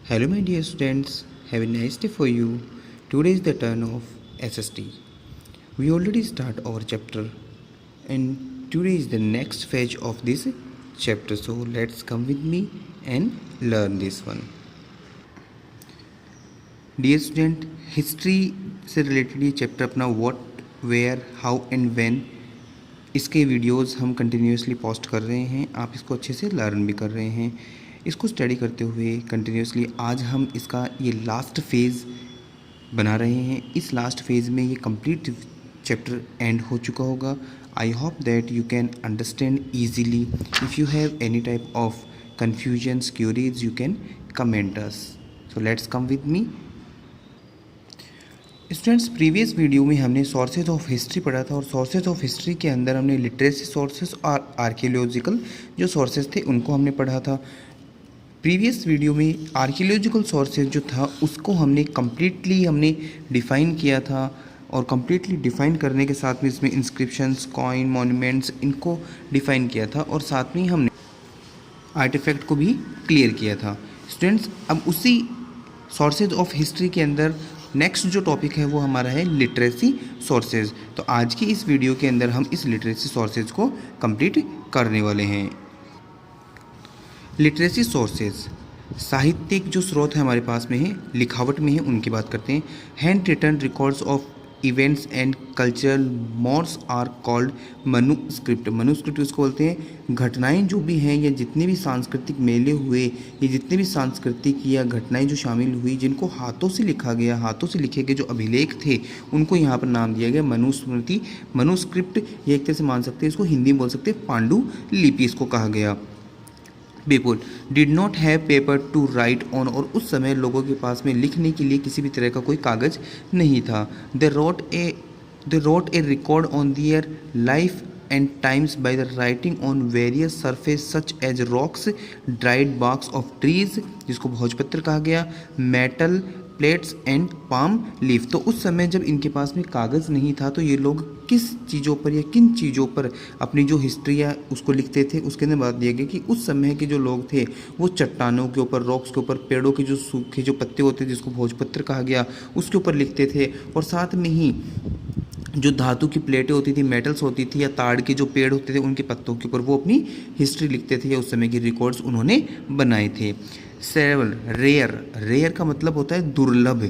Hello, my dear students. Have a nice day for you. Today is the turn of SST. We already start our chapter, and today is the next phase of this chapter. So let's come with me and learn this one. Dear student, history से related ये chapter अपना what, where, how and when इसके videos हम continuously post कर रहे हैं। आप इसको अच्छे से लर्न भी कर रहे हैं। इसको स्टडी करते हुए कंटिन्यूसली आज हम इसका ये लास्ट फेज़ बना रहे हैं। इस लास्ट फेज़ में ये कंप्लीट चैप्टर एंड हो चुका होगा। I hope that you can understand easily. If you have any type of confusions, queries, you can comment us. So let's come with me. Students, previous video में हमने sources of history पढ़ा था और sources of history के अंदर हमने literacy sources और archaeological जो सोर्सेज थे उनको हमने पढ़ा था। प्रीवियस वीडियो में आर्कियोलॉजिकल सोर्सेज जो था उसको हमने कम्प्लीटली डिफ़ाइन किया था और कम्प्लीटली डिफ़ाइन करने के साथ में इसमें इंस्क्रिप्शंस, कॉइन, मॉन्यूमेंट्स इनको डिफ़ाइन किया था और साथ में हमने आर्टिफैक्ट को भी क्लियर किया था। स्टूडेंट्स, अब उसी सोर्सेज ऑफ हिस्ट्री के अंदर नेक्स्ट जो टॉपिक है वो हमारा है लिटरेसी सोर्सेज। तो आज की इस वीडियो के अंदर हम इस लिटरेसी सोर्सेज को कंप्लीट करने वाले हैं। लिटरेसी सोर्सेज साहित्यिक जो स्रोत है हमारे पास में है, लिखावट में है, उनकी बात करते हैं। Hand written records of events and cultural mores are called manuscript. Manuscript उसको बोलते हैं घटनाएं जो भी हैं या जितने भी सांस्कृतिक मेले हुए या जितने भी सांस्कृतिक या घटनाएं जो शामिल हुई जिनको हाथों से लिखा गया, हाथों से लिखे गए जो अभिलेख थे उनको यहाँ पर नाम दिया गया मनुस्मृति, मनुस्क्रिप्ट। ये एक तरह से मान सकते हैं, इसको हिंदी में बोल सकते हैं पांडुलिपि इसको कहा गया। People did not have paper two right on, और उस समय लोगों के पास में लिखने के लिए किसी भी तरह का कोई कागज़ नहीं था। They wrote a record on their life and times by the writing on various surface such as rocks, dried barks of trees जिसको भोजपत्र कहा गया, metal plates and palm leaf. तो उस समय जब इनके पास में कागज़ नहीं था तो ये लोग किस चीज़ों पर या किन चीज़ों पर अपनी जो हिस्ट्री या उसको लिखते थे, उसके अंदर बात दिया गया कि उस समय के जो लोग थे वो चट्टानों के ऊपर, रॉक्स के ऊपर, पेड़ों के जो सूखे जो पत्ते होते थे जिसको भोजपत्र कहा गया उसके ऊपर लिखते थे। और साथ में ही जो धातु की प्लेटें होती थी, मेटल्स होती थी, या ताड़ के जो पेड़ होते थे उनके पत्तों के ऊपर वो अपनी हिस्ट्री लिखते थे या उस समय के रिकॉर्ड्स उन्होंने बनाए थे। सेवल रेयर, रेयर का मतलब होता है दुर्लभ।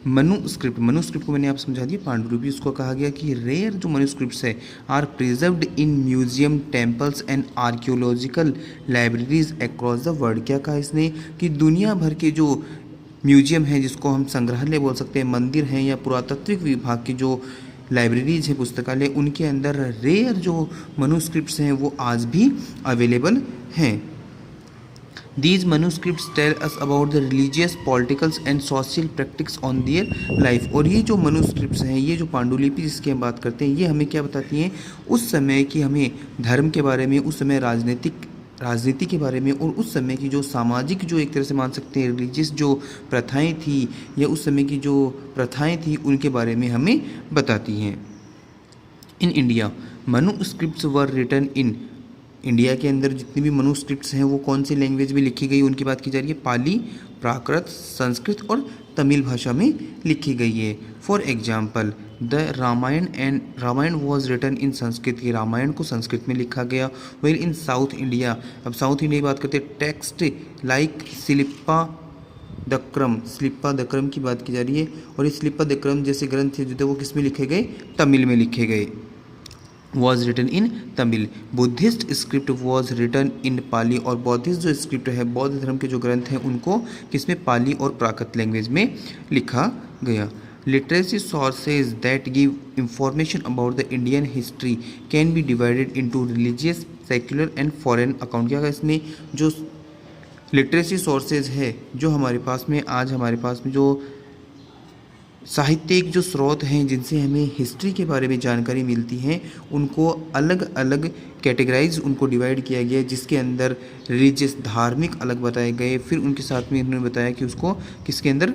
मनुस्क्रिप्ट, मनुस्क्रिप्ट को मैंने आप समझा दिया पांडुलिपि, उसको कहा गया कि रेयर जो मनुस्क्रिप्ट्स है are preserved in museum, temples and archaeological libraries across the world. क्या कहा इसने कि दुनिया भर के जो म्यूजियम हैं जिसको हम संग्रहालय बोल सकते हैं, मंदिर हैं, या पुरातत्विक विभाग की जो लाइब्रेरीज है, पुस्तकालय, उनके अंदर रेयर जो मनुस्क्रिप्ट्स हैं वो आज भी अवेलेबल हैं। These manuscripts tell us about the religious, political and social practices on their life। और ये जो manuscripts हैं, ये जो पांडुलिपि जिसकी हम बात करते हैं, ये हमें क्या बताती हैं उस समय की, हमें धर्म के बारे में, उस समय राजनीति के बारे में, और उस समय की जो सामाजिक जो एक तरह से मान सकते हैं रिलीजियस जो प्रथाएं थी या उस समय की जो प्रथाएं थी उनके बारे में हमें बताती हैं। In India manuscripts were written in, India के अंदर जितनी भी मनुस्क्रिप्ट्स हैं वो कौन सी लैंग्वेज में लिखी गई उनकी बात की जा रही है। पाली, प्राकृत, संस्कृत और तमिल भाषा में लिखी गई है। For example the Ramayana was written in Sanskrit, की रामायण को संस्कृत में लिखा गया। वेल इन साउथ इंडिया, अब साउथ इंडिया की बात करते हैं, टेक्स्ट लाइक शिल्पादक्रम की बात की जा रही है, और इस शिल्पादक्रम जैसे ग्रंथ जो थे वो किस में लिखे गए, तमिल में लिखे गए। Was written in Tamil. Buddhist script was written in Pali, और बौद्धिस्ट जो स्क्रिप्ट है, बौद्ध धर्म के जो ग्रंथ हैं उनको किसमें, पाली और प्राकृत लैंग्वेज में लिखा गया। Literacy sources that give information about the Indian history can be divided into religious, secular and foreign account. क्या इसमें जो लिटरेसी सोर्सेज है जो हमारे पास में आज हमारे पास में जो साहित्यिक जो स्रोत हैं जिनसे हमें हिस्ट्री के बारे में जानकारी मिलती हैं उनको अलग अलग कैटेगराइज उनको डिवाइड किया गया है, जिसके अंदर रिलीजियस, धार्मिक अलग बताए गए। फिर उनके साथ में इन्होंने बताया कि उसको किसके अंदर,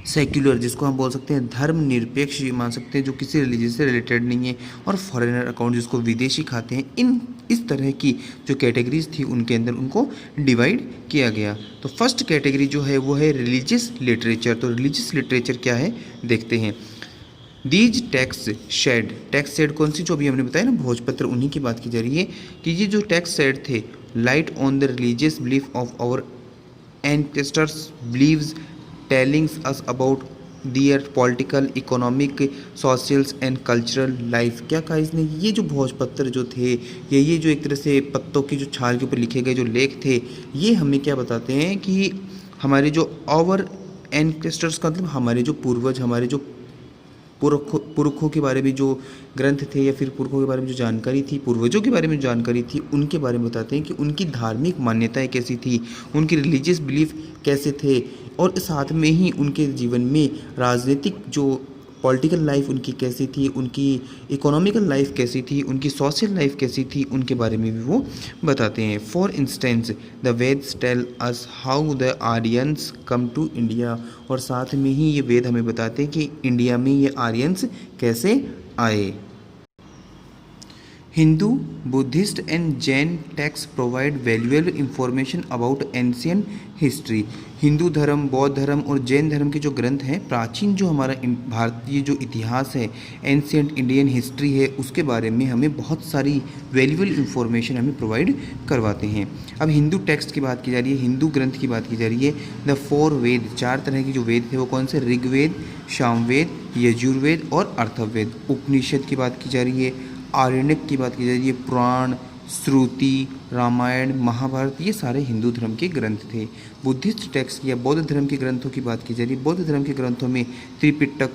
सेक्युलर जिसको हम बोल सकते हैं धर्म निरपेक्ष मान सकते हैं जो किसी रिलीजन से रिलेटेड नहीं है, और फॉरेनर अकाउंट जिसको विदेशी खाते हैं। इन इस तरह की जो कैटेगरीज थी उनके अंदर उनको डिवाइड किया गया। तो फर्स्ट कैटेगरी जो है वो है रिलीजियस लिटरेचर। तो रिलीजियस लिटरेचर क्या है देखते हैं। दीज टैक्स शेड कौन सी, जो अभी हमने बताया ना भोजपत्र, उन्हीं की बात की जा रही है कि ये जो टैक्स शेड थे light on the religious belief of our ancestors believes telling us about their political, economic, social and cultural life। क्या कहा इसने, ये जो भोजपत्र जो थे ये जो एक तरह से पत्तों की जो छाल के ऊपर लिखे गए जो लेख थे, ये हमें क्या बताते हैं कि हमारे जो आवर एंसेस्टर्स का मतलब हमारे जो पूर्वज, हमारे जो पुरखों के बारे में जो ग्रंथ थे या फिर पुरखों के बारे में जो जानकारी थी, पूर्वजों के बारे में जो जानकारी थी, उनके बारे में बताते हैं कि उनकी धार्मिक मान्यताएं कैसी थी, उनकी रिलीजियस बिलीफ कैसे थे, और साथ में ही उनके जीवन में राजनीतिक जो पॉलिटिकल लाइफ उनकी कैसी थी, उनकी इकोनॉमिकल लाइफ कैसी थी, उनकी सोशल लाइफ कैसी थी, उनके बारे में भी वो बताते हैं। For instance the Vedas tell us how the Aryans come to India. और साथ में ही ये वेद हमें बताते हैं कि इंडिया में ये आर्यंस कैसे आए। Hindu, Buddhist and Jain text provide valuable information about ancient history. Hindu धर्म, बौद्ध धर्म और जैन धर्म के जो ग्रंथ हैं, प्राचीन जो हमारा भारतीय जो इतिहास है, एंशियंट इंडियन हिस्ट्री है, उसके बारे में हमें बहुत सारी वैल्यूएबल इंफॉर्मेशन हमें प्रोवाइड करवाते हैं। अब हिंदू टेक्स्ट की बात की जा रही है, हिंदू ग्रंथ की बात की जा रही है। द 4 वेद, 4 तरह के जो वेद थे वो कौन से, ऋग्वेद, सामवेद, यजुर्वेद और अथर्ववेद। उपनिषद की बात की जा रही है, आरण्यक की बात की जा रही है, पुराण, श्रुति, रामायण, महाभारत, ये सारे हिंदू धर्म के ग्रंथ थे। बुद्धिस्ट टेक्स्ट या बौद्ध धर्म के ग्रंथों की बात की जा रही है। बौद्ध धर्म के ग्रंथों में त्रिपिटक,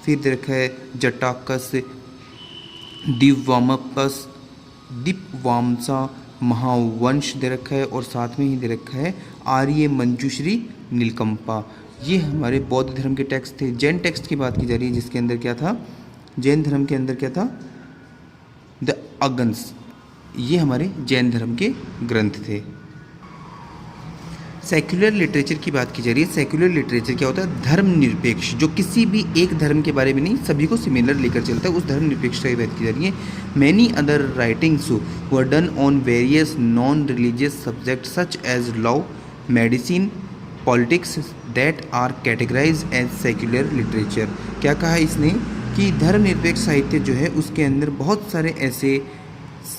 फिर दे रखा है जटाकस, दिव्यामपस, दीपवामसा, महावंश दे रखा है, और साथ में ही दे रखा है आर्य मंजूश्री, नीलकंपा। ये हमारे बौद्ध धर्म के टेक्स्ट थे। जैन टेक्स्ट की बात की जा रही है, जिसके अंदर क्या था, जैन धर्म के अंदर क्या था, द अगन्स, ये हमारे जैन धर्म के ग्रंथ थे। सेक्युलर लिटरेचर की बात की जा रही है। सेक्युलर लिटरेचर क्या होता है, धर्मनिरपेक्ष, जो किसी भी एक धर्म के बारे में नहीं, सभी को सिमिलर लेकर चलता है, उस धर्मनिरपेक्षता की बात की जा रही है। Many other writings were done on various non religious subject such as law, medicine, politics that are categorise as secular literature. क्या कहा इसने कि धर्मनिरपेक्ष साहित्य जो है उसके अंदर बहुत सारे ऐसे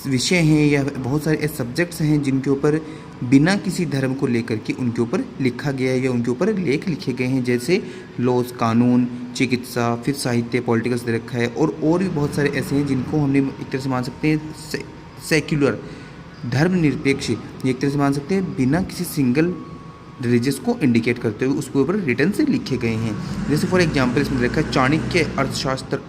विषय हैं या बहुत सारे ऐसे सब्जेक्ट्स हैं जिनके ऊपर बिना किसी धर्म को लेकर के उनके ऊपर लिखा गया है या उनके ऊपर लेख लिखे गए हैं, जैसे लॉज, कानून, चिकित्सा, फिर साहित्य, पॉलिटिकल्स दे रखा है, और भी बहुत सारे ऐसे हैं जिनको हमने एक तरह से मान सकते हैं सेक्युलर, धर्मनिरपेक्ष, एक तरह से मान सकते हैं बिना किसी सिंगल रिलीजियस को इंडिकेट करते हुए उसके ऊपर रिटर्न से लिखे गए हैं। जैसे फॉर एग्जांपल इसमें देखा है चाणक्य अर्थशास्त्र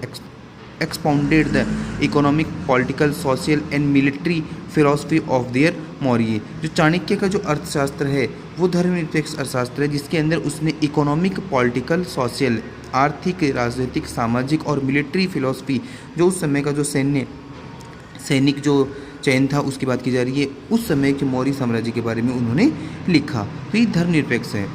expounded the economic, political, social and military philosophy of their Maurya. जो चाणक्य का जो अर्थशास्त्र है वो धर्मनिरपेक्ष अर्थशास्त्र है, जिसके अंदर उसने इकोनॉमिक, पॉलिटिकल, सोशल, आर्थिक, राजनीतिक, सामाजिक और मिलिट्री फिलॉसफी, जो उस समय का जो सैनिक जो चयन था उसकी बात की जा रही है, उस समय के मौर्य साम्राज्य के बारे में उन्होंने लिखा। तो ये धर्मनिरपेक्ष है।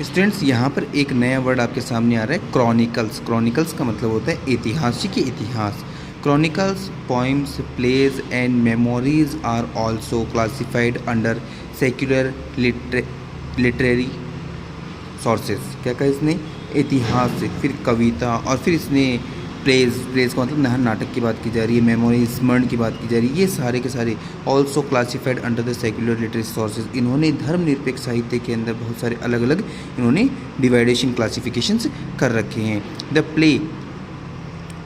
स्टूडेंट्स, यहाँ पर एक नया वर्ड आपके सामने आ रहा है, क्रॉनिकल्स। क्रॉनिकल्स का मतलब होता है ऐतिहासिक इतिहास। Chronicles, poems, plays and memories are also classified under secular literary sources. क्या कहा इसने, इतिहास, फिर कविता, और फिर इसने प्लेज का मतलब नाटक की बात की जा रही है, मेमोरी, स्मरण की बात की जा रही है, ये सारे के सारे also classified under the secular literary sources. इन्होंने धर्मनिरपेक्ष साहित्य के अंदर बहुत सारे अलग अलग इन्होंने डिवाइडेशन, क्लासिफिकेशंस कर रखे हैं। द प्ले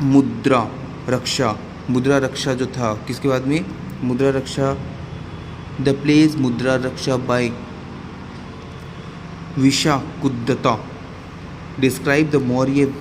मुद्रा रक्षा, मुद्रा रक्षा जो था किसके बाद में, मुद्रा रक्षा, the pledge Mudra Raksha by Vishakhadatta describe the Maurya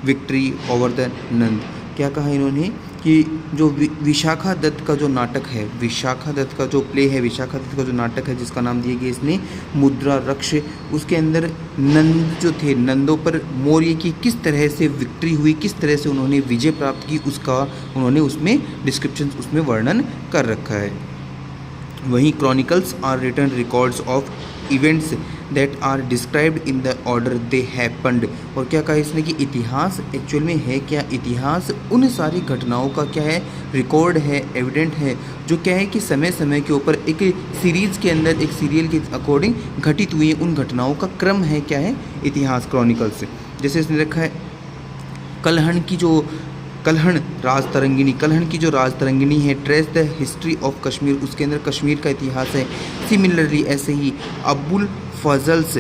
victory over the Nanda. क्या कहा इन्होंने कि जो विशाखा दत्त का जो नाटक है, विशाखा दत्त का जो प्ले है, विशाखा दत्त का जो नाटक है जिसका नाम दिया गया इसने मुद्रा रक्ष, उसके अंदर नंद जो थे, नंदों पर मौर्य की किस तरह से विक्ट्री हुई, किस तरह से उन्होंने विजय प्राप्त की, उसका उन्होंने उसमें डिस्क्रिप्शन, उसमें वर्णन कर रखा है। वहीं chronicles are written records of events that are described in the order they happened. और क्या कहा इसने कि इतिहास एक्चुअल में है क्या, इतिहास उन सारी घटनाओं का क्या है, रिकॉर्ड है, एविडेंट है, जो क्या है कि समय समय के ऊपर एक सीरीज़ के अंदर, एक सीरियल के अकॉर्डिंग घटित हुई उन घटनाओं का क्रम है क्या है, इतिहास, क्रॉनिकल्स। जैसे इसने रखा है कल्हण राज तरंगिणी, कल्हण की जो राज तरंगिणी है, trace the history of Kashmir, उसके अंदर कश्मीर का इतिहास है। सिमिलरली ऐसे ही अबुल फजल्स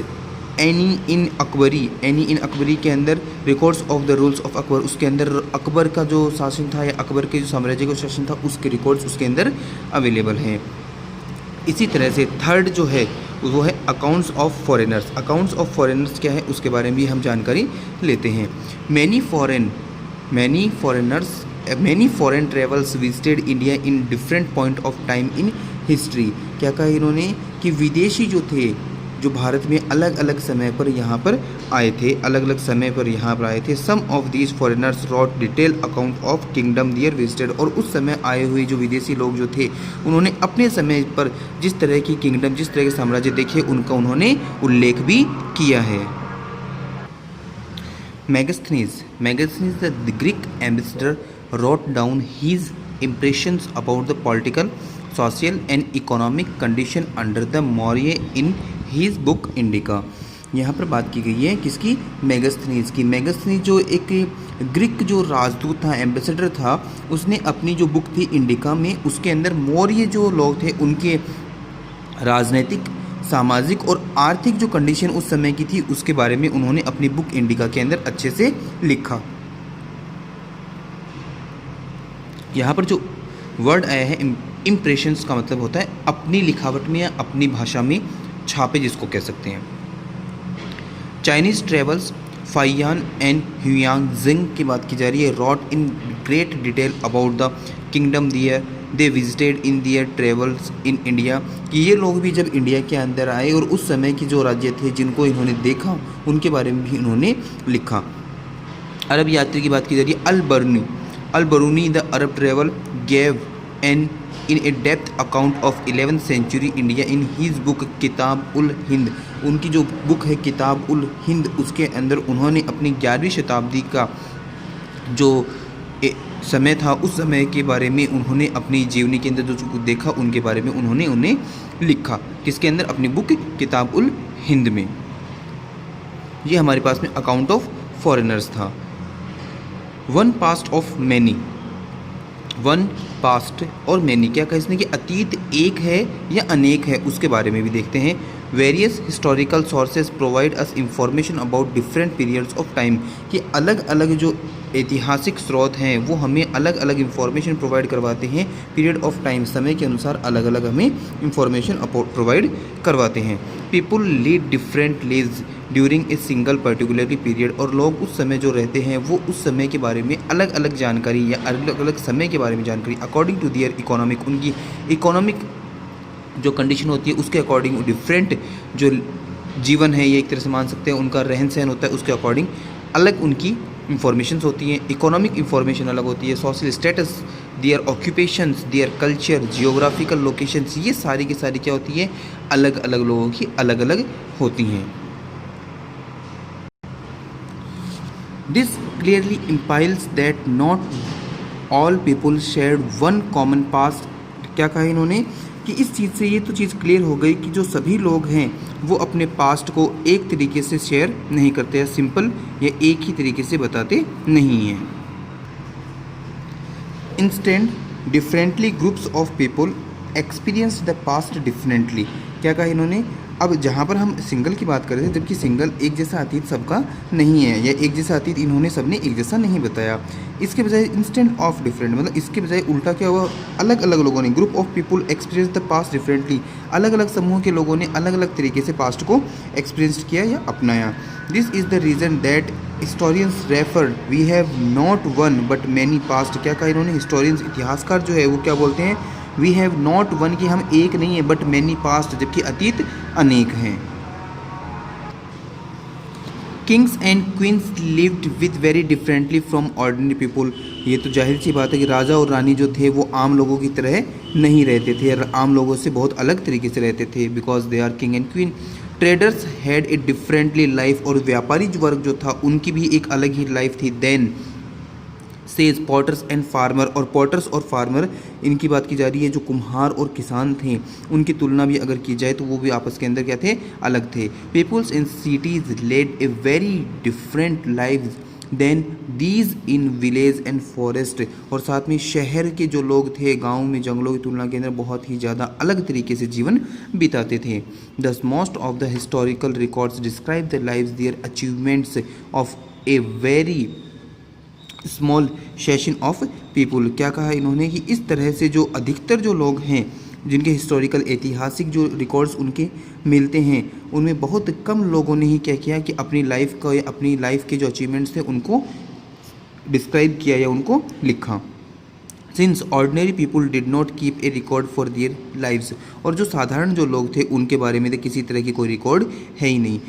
एनी इन अकबरी के अंदर records of the rules of Akbar, उसके अंदर अकबर का जो शासन था या अकबर के जो साम्राज्य का शासन था उसके रिकॉर्ड्स उसके अंदर अवेलेबल हैं। इसी तरह से थर्ड जो है वो है accounts of foreigners. Accounts of foreigners क्या है उसके बारे में भी हम जानकारी लेते हैं। Many foreign travels visited India in different point of time in history. क्या कहा इन्होंने कि विदेशी जो थे, जो भारत में अलग अलग समय पर यहाँ पर आए थे, अलग अलग समय पर यहाँ पर आए थे। Some of these foreigners wrote detail account of kingdom their visited. और उस समय आए हुए जो विदेशी लोग जो थे उन्होंने अपने समय पर जिस तरह की किंगडम, जिस तरह के साम्राज्य देखे उनका उन्होंने उल्लेख भी किया है। Megasthenes, the Greek ambassador, wrote down his impressions about the political, social and economic condition under the Maurya in his book Indica। यहाँ पर बात की गई है किसकी, मेगास्थनीज की। मेगास्थनीज जो एक ग्रीक जो राजदूत था, एम्बेसडर था, उसने अपनी जो बुक थी इंडिका में, उसके अंदर मौर्य जो लोग थे उनके राजनीतिक, सामाजिक और आर्थिक जो कंडीशन उस समय की थी उसके बारे में उन्होंने अपनी बुक इंडिका के अंदर अच्छे से लिखा। यहाँ पर जो वर्ड आया है इम्प्रेशंस का मतलब होता है अपनी लिखावट में या अपनी भाषा में छापे, जिसको कह सकते हैं। Chinese travels Fahien and Xuanzang की बात की जा रही है। Wrote in great detail about the kingdom they visited in their travels in India, कि ये लोग भी जब इंडिया के अंदर आए और उस समय की जो राज्य थे जिनको इन्होंने देखा उनके बारे में भी इन्होंने लिखा। अरब यात्री की बात की जा रही है। Al Biruni the Arab travel gave an in a depth account of 11th century India in his book Kitab ul Hind. उनकी जो बुक है किताब उल हिंद, उसके अंदर उन्होंने अपनी 11वीं शताब्दी का जो समय था उस समय के बारे में उन्होंने अपनी जीवनी के अंदर जो देखा उनके बारे में उन्होंने उन्हें लिखा। किसके अंदर, अपनी बुक किताब उल हिंद में। ये हमारे पास में अकाउंट ऑफ फॉरेनर्स था। One past of many, one past और मैनी, क्या कहा इसने कि अतीत एक है या अनेक है, उसके बारे में भी देखते हैं। Various historical sources provide us information about different periods of time, कि अलग अलग जो ऐतिहासिक स्रोत हैं वो हमें अलग अलग इंफॉर्मेशन प्रोवाइड करवाते हैं। पीरियड ऑफ टाइम, समय के अनुसार अलग अलग हमें इंफॉर्मेशन प्रोवाइड करवाते हैं। People lead different lives during a single particularly period, और लोग उस समय जो रहते हैं वो उस समय के बारे में अलग अलग जानकारी या अलग अलग समय के बारे में जानकारी अकॉर्डिंग टू दियर इकोनॉमिक, उनकी इकोनॉमिक जो कंडीशन होती है उसके अकॉर्डिंग डिफरेंट जो जीवन है, ये एक तरह से मान सकते हैं उनका रहन सहन होता है, उसके अकॉर्डिंग अलग उनकी इंफॉर्मेशंस होती हैं। इकोनॉमिक इंफॉर्मेशन अलग होती है, सोशल स्टेटस, दियर ऑक्यूपेशंस, दियर कल्चर, जियोग्राफिकल लोकेशंस, ये सारी की सारी क्या होती है, अलग अलग लोगों की अलग अलग होती हैं। This clearly implies that not all people shared one common past। क्या कहा इन्होंने कि इस चीज़ से ये तो चीज़ क्लियर हो गई कि जो सभी लोग हैं वो अपने पास्ट को एक तरीके से शेयर नहीं करते हैं, सिंपल या एक ही तरीके से बताते नहीं हैं। Instant differently groups of people experience the past differently. क्या कहा इन्होंने, अब जहाँ पर हम सिंगल की बात कर रहे थे, जबकि सिंगल एक जैसा अतीत सबका नहीं है, या एक जैसा अतीत इन्होंने सबने एक जैसा नहीं बताया। इसके बजाय इंस्टेंट ऑफ डिफरेंट, मतलब इसके बजाय उल्टा क्या हुआ, अलग अलग लोगों ने, group of people experience the past differently, अलग अलग समूह के लोगों ने अलग अलग तरीके से पास्ट को एक्सपीरियंस किया या अपनाया। This is the reason that historians refer we have not one but many past. क्या कहा इन्होंने, हिस्टोरियंस इतिहासकार जो है वो क्या बोलते हैं, वी हैव नॉट वन, कि हम एक नहीं है, बट मैनी पास्ट, जबकि अतीत अनेक हैं। Kings and queen's lived with very differently from ordinary people. ये तो जाहिर सी बात है कि राजा और रानी जो थे वो आम लोगों की तरह नहीं रहते थे, आम लोगों से बहुत अलग तरीके से रहते थे, because they are king and queen. Traders had a differently life, और व्यापारी वर्ग जो था उनकी भी एक अलग ही लाइफ थी। Then says potters and farmer, और पॉटर्स और फार्मर इनकी बात की जा रही है, जो कुम्हार और किसान थे उनकी तुलना भी अगर की जाए तो वो भी आपस के अंदर क्या थे, अलग थे। Peoples in cities led a very different life than these in village and forest, और साथ में शहर के जो लोग थे गाँव में जंगलों की तुलना के अंदर बहुत ही ज़्यादा अलग तरीके से जीवन बिताते थे। दस most of the historical records describe the lives their achievements of a very small session of people. क्या कहा इन्होंने कि इस तरह से जो अधिकतर जो लोग हैं जिनके हिस्टोरिकल ऐतिहासिक जो रिकॉर्ड्स उनके मिलते हैं उनमें बहुत कम लोगों ने ही क्या किया कि अपनी लाइफ का या अपनी लाइफ के जो अचीवमेंट्स थे उनको डिस्क्राइब किया या उनको लिखा। Since ordinary people did not keep a record for their lives, और जो साधारण जो लोग थे उनके बारे में तो किसी तरह की कोई रिकॉर्ड है ही नहीं।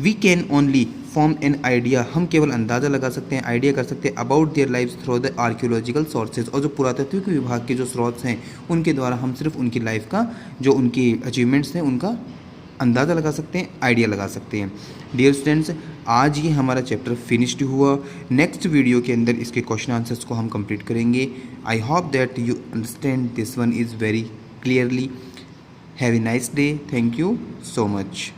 We can only form an idea, हम केवल अंदाज़ा लगा सकते हैं, आइडिया कर सकते हैं about their life through the archaeological sources, और जो पुरातत्विक विभाग के जो स्रोत हैं उनके द्वारा हम सिर्फ उनकी लाइफ का जो उनकी अचीवमेंट्स हैं उनका अंदाज़ा लगा सकते हैं, आइडिया लगा सकते हैं। डियर स्टूडेंट्स, आज ये हमारा चैप्टर फिनिश्ड हुआ। नेक्स्ट वीडियो के अंदर इसके क्वेश्चन आंसर्स को हम कंप्लीट करेंगे। आई hope that you understand this one is very clearly. Have a nice day. Thank you so much.